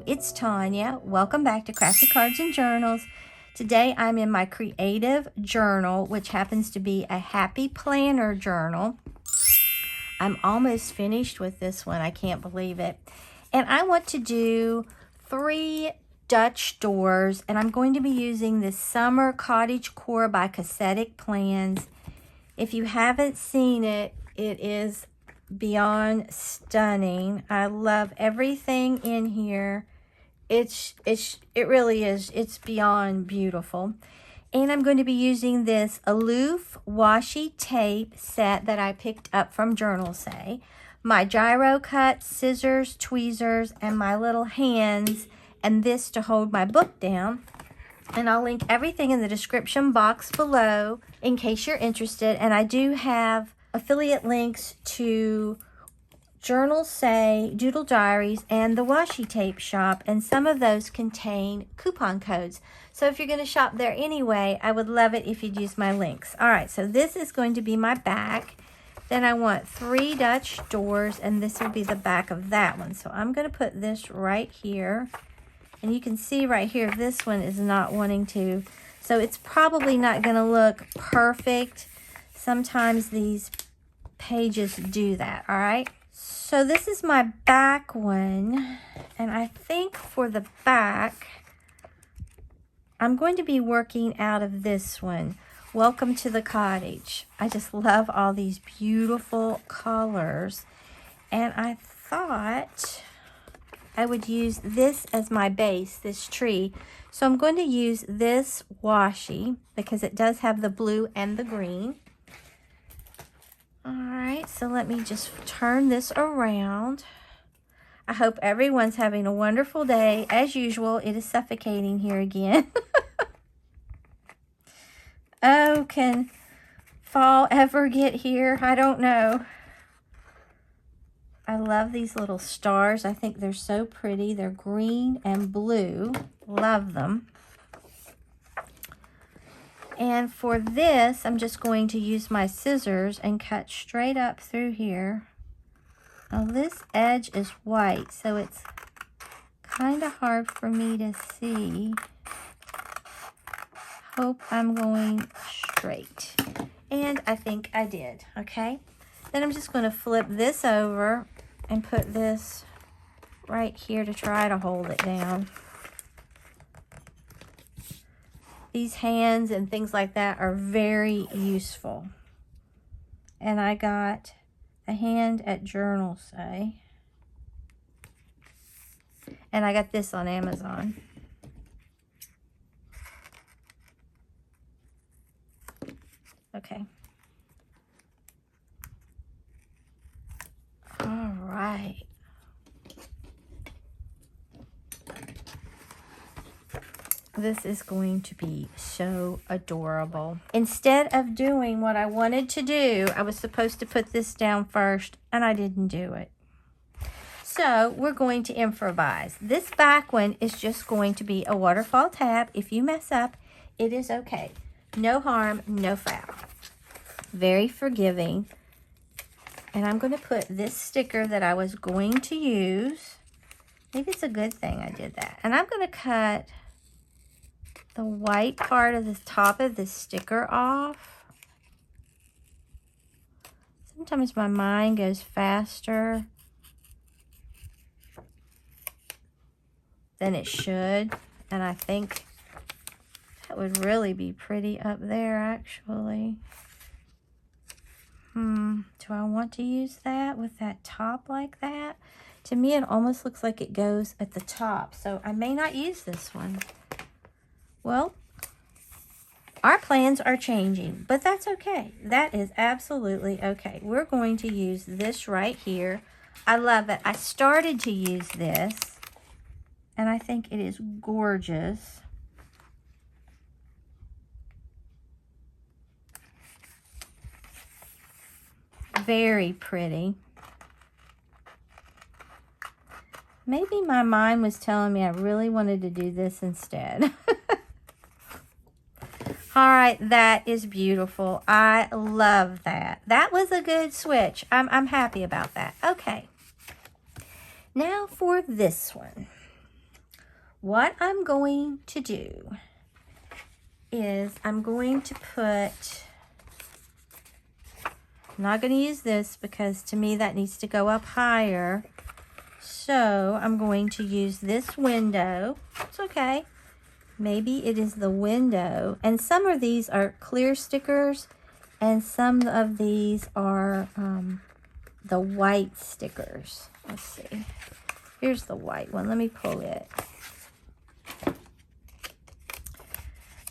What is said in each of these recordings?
it's Tanya. Welcome back to Crafty Cards and Journals. Today I'm in my creative journal, which happens to be a happy planner journal. I'm almost finished with this one. I can't believe it. And I want to do 3 Dutch doors, and I'm going to be using this Summer Cottage Core by Cassthetic Plans. If you haven't seen it, it is beyond stunning. I love everything in here. It really is. It's beyond beautiful. And I'm going to be using this aloof washi tape set that I picked up from Journal Say, my gyro cut, scissors, tweezers, and my little hands, and this to hold my book down. And I'll link everything in the description box below in case you're interested. And I do have affiliate links to Journal Say, Doodle Diaries, and the washi tape shop, and some of those contain coupon codes. So if you're going to shop there anyway, I would love it if you'd use my links. All right, so this is going to be my back. Then I want 3 Dutch doors, and this will be the back of that one. So I'm going to put this right here. And you can see right here, this one is not wanting to. So it's probably not going to look perfect. Sometimes these pages do that, all right? So this is my back one. And I think for the back, I'm going to be working out of this one. Welcome to the Cottage. I just love all these beautiful colors. And I thought I would use this as my base, this tree. So I'm going to use this washi because it does have the blue and the green. All right, so let me just turn this around. I hope everyone's having a wonderful day. As usual, it is suffocating here again. Oh, can fall ever get here? I don't know. I love these little stars. I think they're so pretty. They're green and blue. Love them. And for this, I'm just going to use my scissors and cut straight up through here. Now this edge is white, so it's kind of hard for me to see. Hope I'm going straight. And I think I did, okay? Then I'm just going to flip this over and put this right here to try to hold it down. These hands and things like that are very useful. And I got a hand at Journal Say. And I got this on Amazon. Okay. All right. This is going to be so adorable. Instead of doing what I wanted to do, I was supposed to put this down first, and I didn't do it. So we're going to improvise. This back one is just going to be a waterfall tab. If you mess up, it is okay. No harm, no foul. Very forgiving. And I'm going to put this sticker that I was going to use. Maybe it's a good thing I did that. And I'm going to cut the white part of the top of the sticker off. Sometimes my mind goes faster than it should. And I think that would really be pretty up there, actually. Do I want to use that with that top like that? To me, it almost looks like it goes at the top. So I may not use this one. Well, our plans are changing, but that's okay. That is absolutely okay. We're going to use this right here. I love it. I started to use this, and I think it is gorgeous. Very pretty. Maybe my mind was telling me I really wanted to do this instead. All right, that is beautiful. I love that. That was a good switch. I'm happy about that. Okay. Now for this one. what I'm going to do is I'm going to put, I'm not going to use this because to me that needs to go up higher. So I'm going to use this window. It's okay. Maybe it is the window. And some of these are clear stickers and some of these are the white stickers. Let's see. Here's the white one. Let me pull it.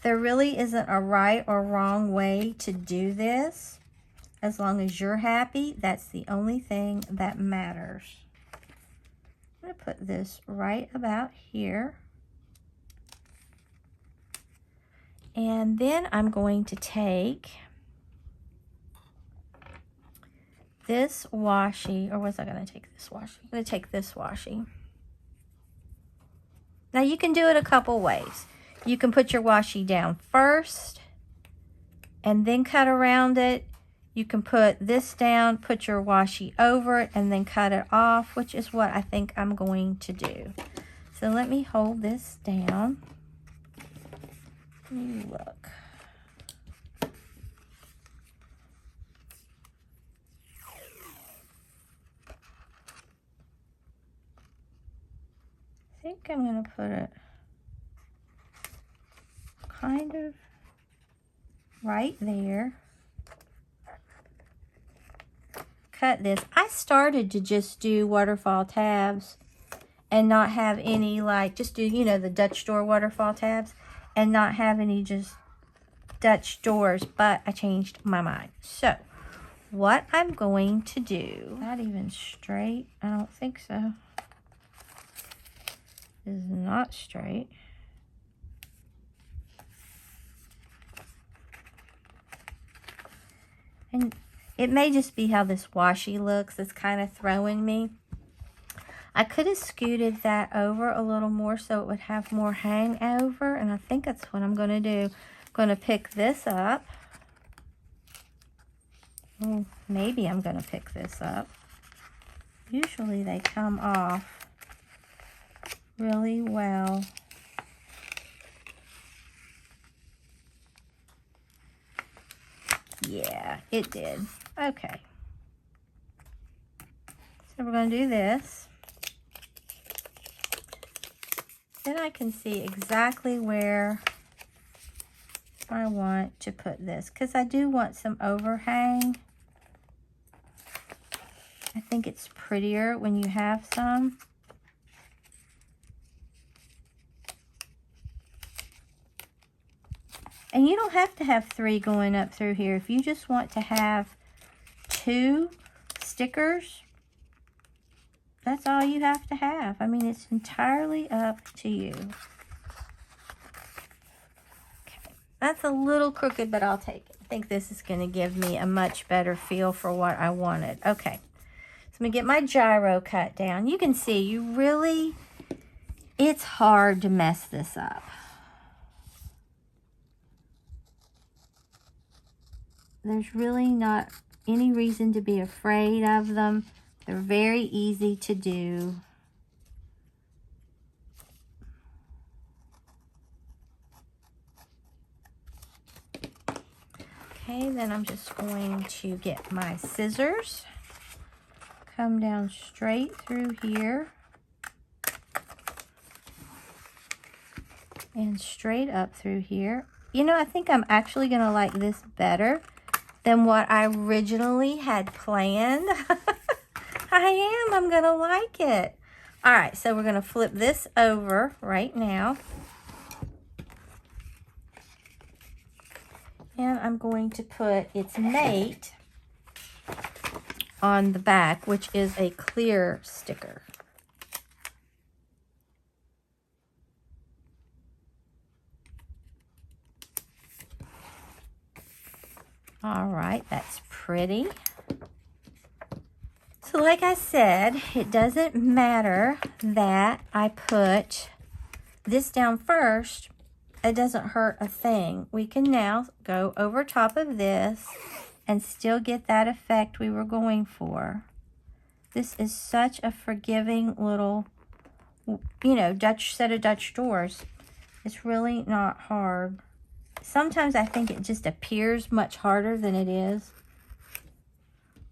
There really isn't a right or wrong way to do this. As long as you're happy, that's the only thing that matters. I'm going to put this right about here. And then I'm going to take this washi, or was I going to take this washi? I'm going to take this washi. Now you can do it a couple ways. You can put your washi down first and then cut around it. You can put this down, put your washi over it, and then cut it off, which is what I think I'm going to do. So let me hold this down. Look. I think I'm going to put it kind of right there. Cut this. I started to just do waterfall tabs and not have any, like, just do, you know, the Dutch door waterfall tabs and not have any just Dutch doors, but I changed my mind. So what I'm going to do, not even straight, I don't think so. Is not straight. And it may just be how this washi looks. It's kind of throwing me. I could have scooted that over a little more so it would have more hangover, and I think that's what I'm going to do. I'm going to pick this up. Oh, maybe I'm going to pick this up. Usually they come off really well. Yeah, it did. Okay. So we're going to do this. Then I can see exactly where I want to put this, because I do want some overhang. I think it's prettier when you have some. And you don't have to have 3 going up through here. If you just want to have 2 stickers, that's all you have to have. I mean, it's entirely up to you. Okay, that's a little crooked, but I'll take it. I think this is going to give me a much better feel for what I wanted. Okay, so I'm going to get my gyro cut down. You can see, it's hard to mess this up. There's really not any reason to be afraid of them. They're very easy to do. Okay, then I'm just going to get my scissors. Come down straight through here. And straight up through here. You know, I think I'm actually going to like this better than what I originally had planned. I'm going to like it. All right, so we're going to flip this over right now. And I'm going to put its mate on the back, which is a clear sticker. All right, that's pretty. So like I said, it doesn't matter that I put this down first. It doesn't hurt a thing. We can now go over top of this and still get that effect we were going for. This is such a forgiving little you know, set of Dutch doors. It's really not hard. Sometimes I think it just appears much harder than it is.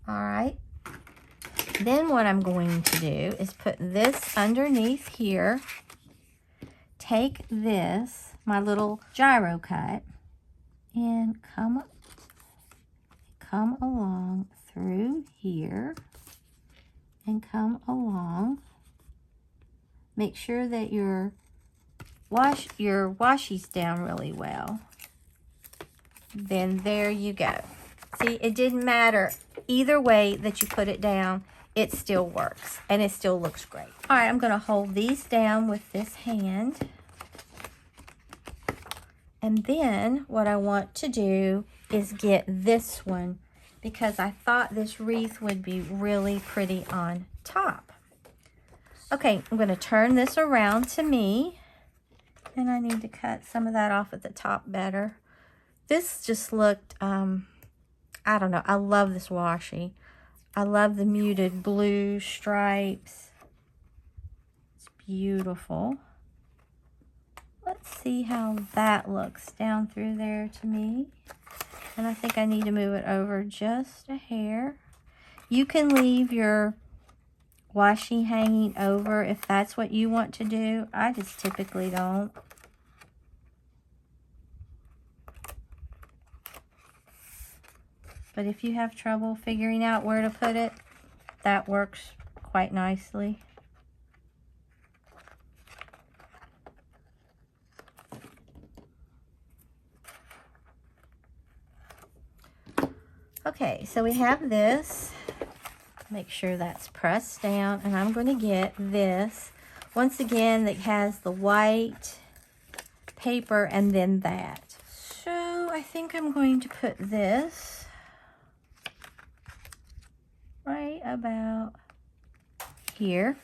All right. Then what I'm going to do is put this underneath here. Take this, my little gyro cut, and come along through here and come along. Make sure that your washi's down really well. Then there you go. See, it didn't matter either way that you put it down, it still works and it still looks great. All right, I'm going to hold these down with this hand. And then what I want to do is get this one, because I thought this wreath would be really pretty on top. Okay, I'm going to turn this around to me, and I need to cut some of that off at the top better. This just looked, I don't know, I love this washi. I love the muted blue stripes. It's beautiful. Let's see how that looks down through there to me. And I think I need to move it over just a hair. You can leave your washi hanging over if that's what you want to do. I just typically don't. But if you have trouble figuring out where to put it, that works quite nicely. Okay, so we have this. Make sure that's pressed down, and I'm going to get this once again that has the white paper and then that. So I think I'm going to put this right about here.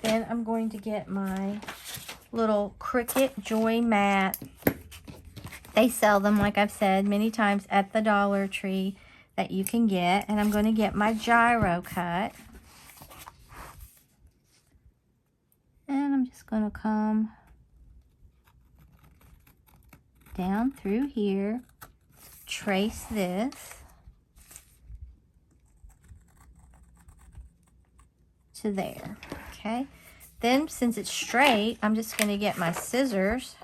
Then I'm going to get my little Cricut Joy mat. They sell them, like I've said many times, at the Dollar Tree that you can get. And I'm going to get my gyro cut. And I'm just going to come down through here, trace this to there, okay? Then, since it's straight, I'm just going to get my scissors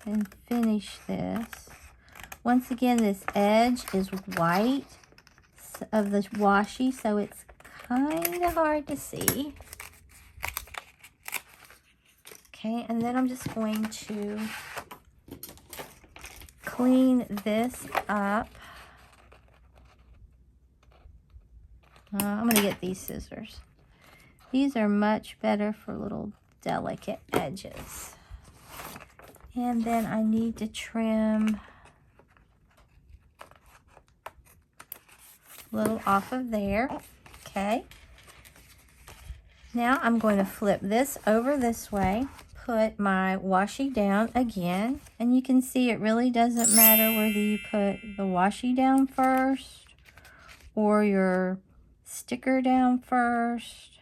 and finish this. Once again, this edge is white of the washi, so it's kind of hard to see. Okay, and then I'm just going to clean this up. I'm going to get these scissors. These are much better for little delicate edges. And then I need to trim a little off of there. Okay. Now I'm going to flip this over this way, put my washi down again, and you can see it really doesn't matter whether you put the washi down first or your sticker down first.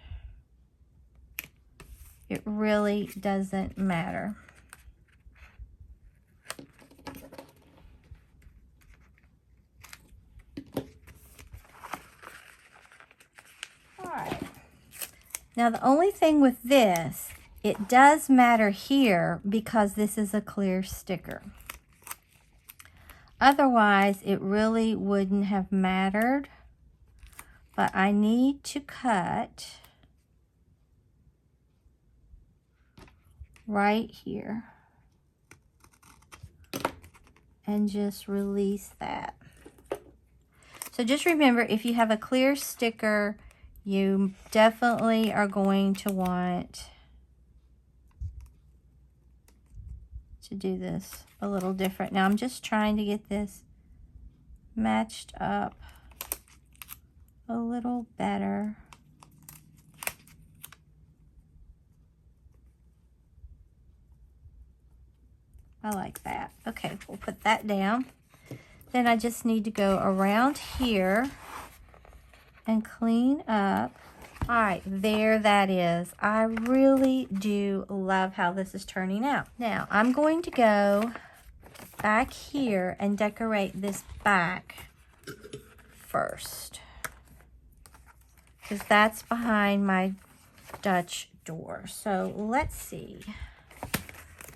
It really doesn't matter. Now the only thing with this, it does matter here because this is a clear sticker. Otherwise, it really wouldn't have mattered. But I need to cut right here and just release that. So just remember, if you have a clear sticker, you definitely are going to want to do this a little different. Now I'm just trying to get this matched up a little better. I like that. Okay, we'll put that down. Then I just need to go around here and clean up. All right, there that is. I really do love how this is turning out. Now, I'm going to go back here and decorate this back first, because that's behind my Dutch door. So let's see.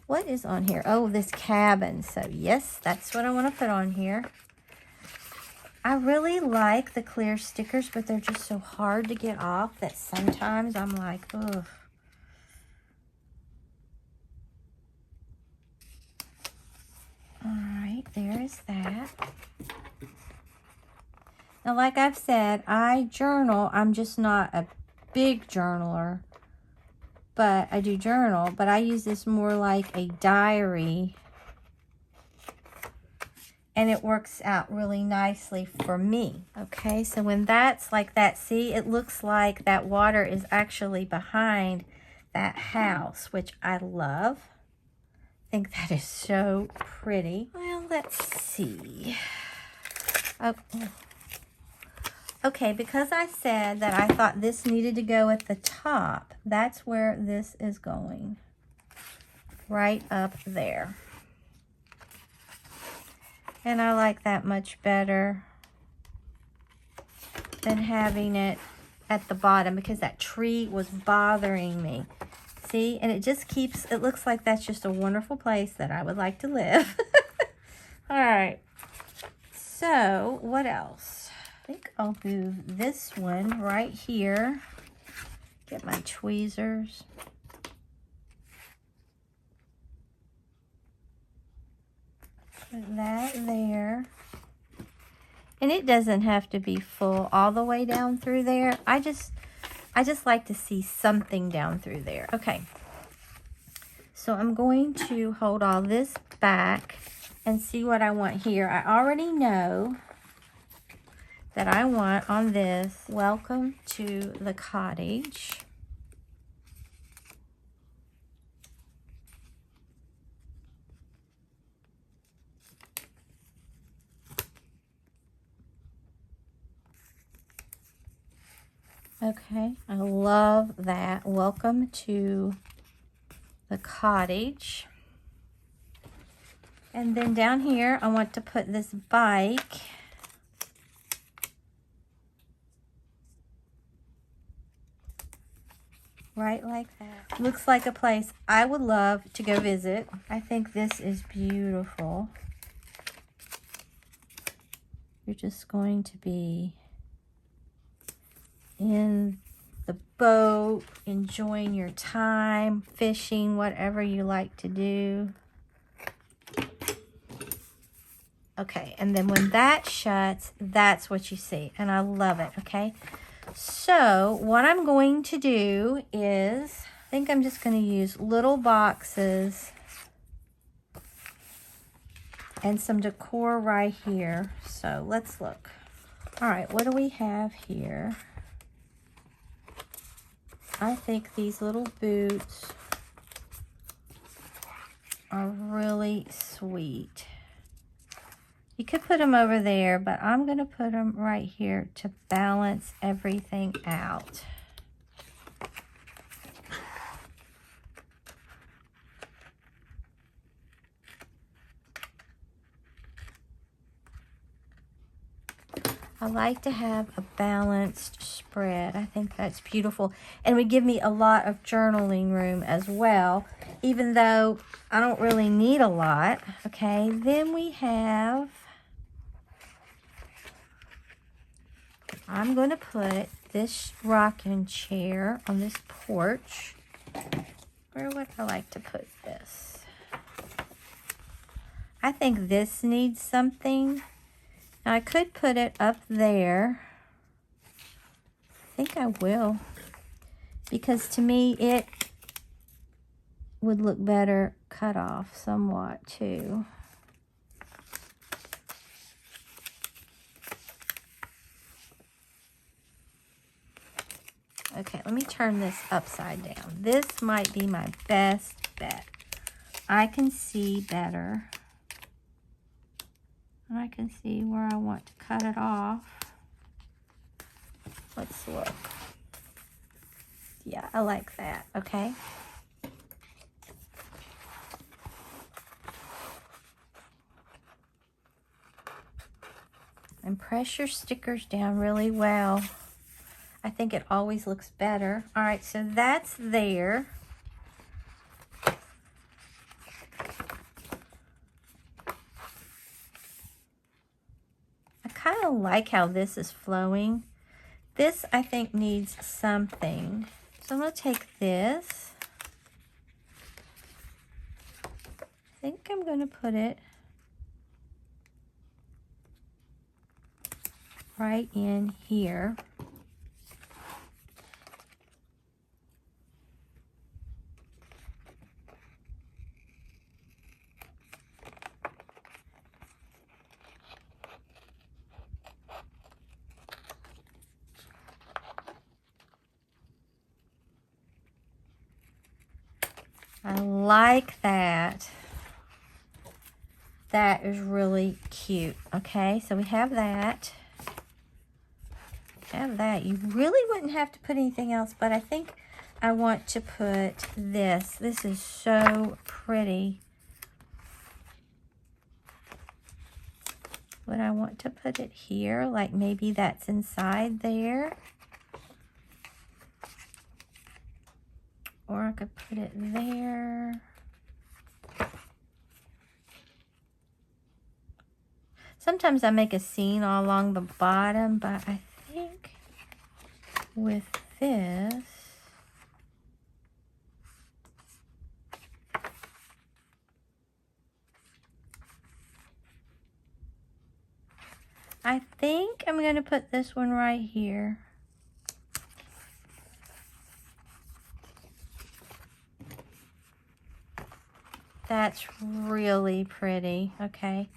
What is on here? Oh, this cabin. So yes, that's what I want to put on here. I really like the clear stickers, but they're just so hard to get off that sometimes I'm like, ugh. All right, there is that. Now, like I've said, I journal. I'm just not a big journaler, but I do journal, but I use this more like a diary, and it works out really nicely for me. Okay, so when that's like that, see, it looks like that water is actually behind that house, which I love. I think that is so pretty. Well, let's see. Oh. Okay, because I said that I thought this needed to go at the top, that's where this is going. Right up there. And I like that much better than having it at the bottom, because that tree was bothering me. See, and it just keeps, it looks like that's just a wonderful place that I would like to live. All right. So, what else? I think I'll move this one right here. Get my tweezers. Put that there. And it doesn't have to be full all the way down through there. I just like to see something down through there. Okay. So I'm going to hold all this back and see what I want here. I already know that I want on this, welcome to the cottage. Okay, I love that. Welcome to the cottage. And then down here, I want to put this bike. Right like that. Looks like a place I would love to go visit. I think this is beautiful. You're just going to be in the boat, enjoying your time, fishing, whatever you like to do. Okay, and then when that shuts, that's what you see, and I love it, okay? So what I'm going to do is, I think I'm just going to use little boxes and some decor right here. So let's look. All right, what do we have here? I think these little boots are really sweet. You could put them over there, but I'm going to put them right here to balance everything out. I like to have a balanced spread. I think that's beautiful. And would give me a lot of journaling room as well, even though I don't really need a lot. Okay, then we have, I'm going to put this rocking chair on this porch. Where would I like to put this? I think this needs something. Now, I could put it up there. I think I will, because to me it would look better cut off somewhat too. Okay, let me turn this upside down. This might be my best bet. I can see better. I can see where I want to cut it off. Let's look. Yeah, I like that, okay? And press your stickers down really well. I think it always looks better. All right, so that's there. I kind of like how this is flowing. This, I think, needs something. So I'm going to take this. I think I'm going to put it right in here. I like that. That is really cute. Okay, so we have that. Have that. You really wouldn't have to put anything else, but I think I want to put this. This is so pretty. Would I want to put it here? Like maybe that's inside there. Or I could put it there. Sometimes I make a scene all along the bottom, but I think with this, I think I'm going to put this one right here. That's really pretty, okay?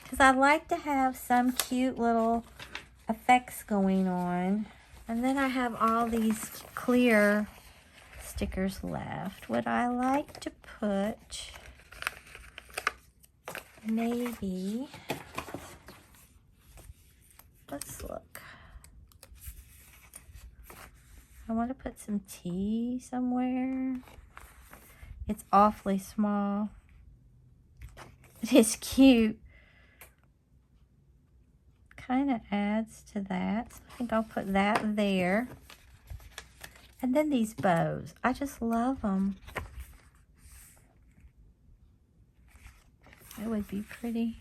Because I like to have some cute little effects going on. And then I have all these clear stickers left. Would I like to put maybe, let's look. I want to put some tea somewhere. It's awfully small. It is cute. Kind of adds to that. So I think I'll put that there. And then these bows. I just love them. It would be pretty.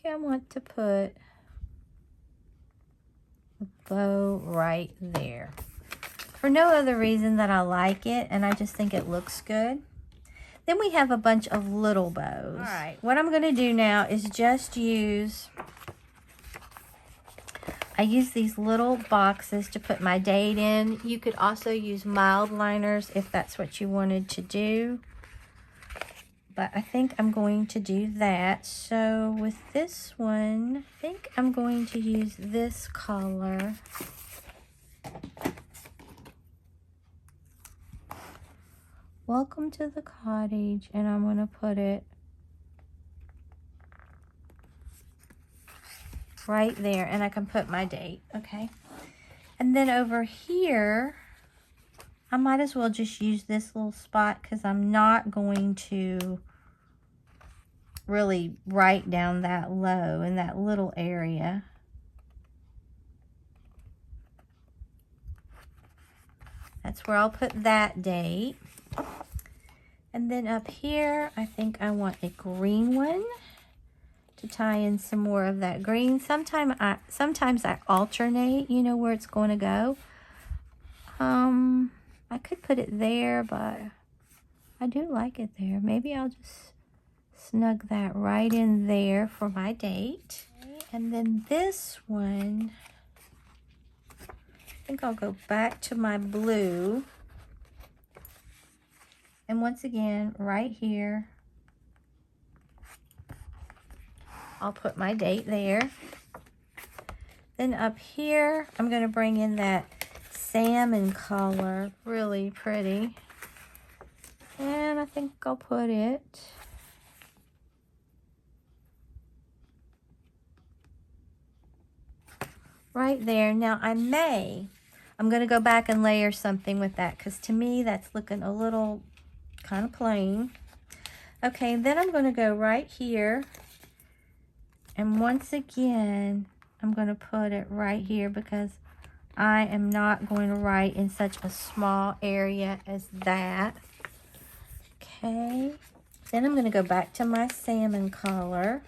I want to put a bow right there for no other reason that I like it, and I just think it looks good. Then we have a bunch of little bows. All right, what I'm going to do now is just I use these little boxes to put my date in. You could also use mild liners if that's what you wanted to do. But I think I'm going to do that. So with this one, I think I'm going to use this color. Welcome to the cottage, and I'm going to put it right there, and I can put my date, okay? And then over here, I might as well just use this little spot because I'm not going to really write down that low in that little area. That's where I'll put that date. And then up here, I think I want a green one to tie in some more of that green. Sometimes I alternate, you know, where it's going to go. I could put it there, but I do like it there. Maybe I'll just snug that right in there for my date. And then this one, I think I'll go back to my blue. And once again, right here, I'll put my date there. Then up here, I'm going to bring in that salmon color. Really pretty. And I think I'll put it right there. Now I'm going to go back and layer something with that because to me that's looking a little kind of plain. Okay, then I'm going to go right here. And once again, I'm going to put it right here because I am not going to write in such a small area as that. Okay, then I'm going to go back to my salmon color.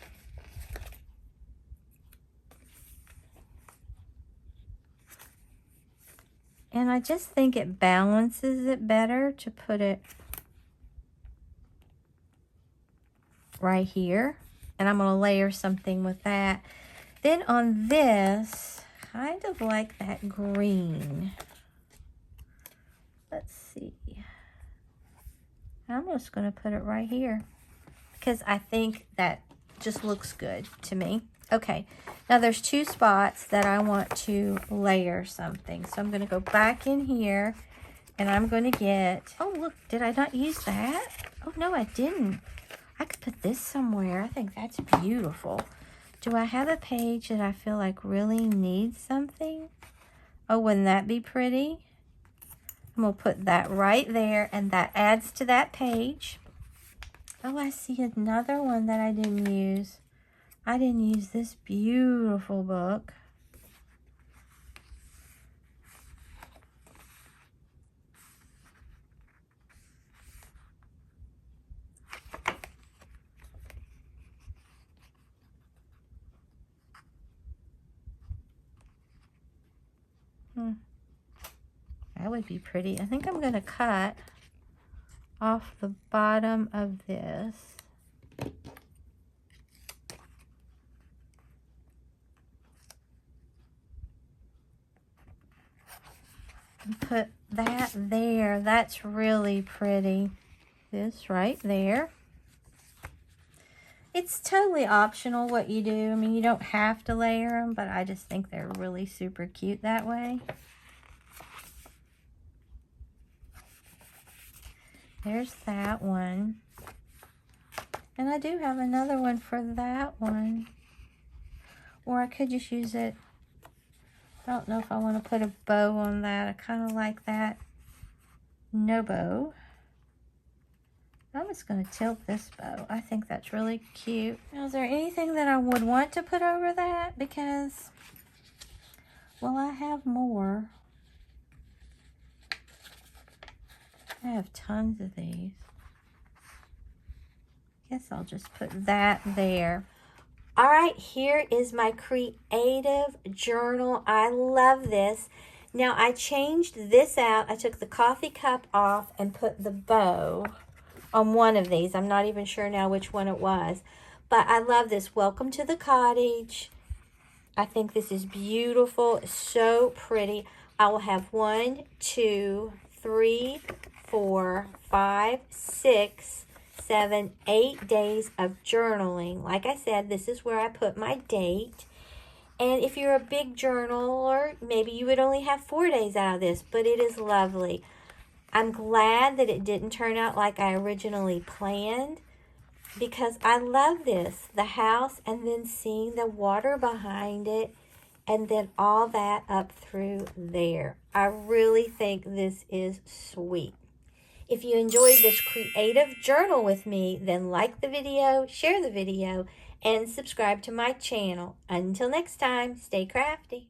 And I just think it balances it better to put it right here. And I'm going to layer something with that. Then on this, kind of like that green. Let's see. I'm just going to put it right here because I think that just looks good to me. Okay, now there's two spots that I want to layer something. So I'm going to go back in here and I'm going to get, oh look, did I not use that? Oh no, I didn't. I could put this somewhere. I think that's beautiful. Do I have a page that I feel like really needs something? Oh, wouldn't that be pretty? I'm going to put that right there, and that adds to that page. Oh, I see another one that I didn't use. I didn't use this beautiful book. That would be pretty. I think I'm going to cut off the bottom of this. And put that there. That's really pretty. This right there. It's totally optional what you do. I mean, you don't have to layer them, but I just think they're really super cute that way. There's that one. And I do have another one for that one. Or I could just use it. I don't know if I want to put a bow on that. I kind of like that. No bow. I'm just going to tilt this bow. I think that's really cute. Now, is there anything that I would want to put over that? Because, well, I have more. I have tons of these. Guess I'll just put that there. All right, here is my creative journal. I love this. Now, I changed this out. I took the coffee cup off and put the bow on one of these. I'm not even sure now which one it was. But I love this. Welcome to the cottage. I think this is beautiful. It's so pretty. I will have 1, 2, 3, 4, 5, 6, 7, 8 days of journaling. Like I said, this is where I put my date. And if you're a big journaler, maybe you would only have 4 days out of this, but it is lovely. I'm glad that it didn't turn out like I originally planned because I love this. The house and then seeing the water behind it and then all that up through there. I really think this is sweet. If you enjoyed this creative journal with me, then like the video, share the video, and subscribe to my channel. Until next time, stay crafty.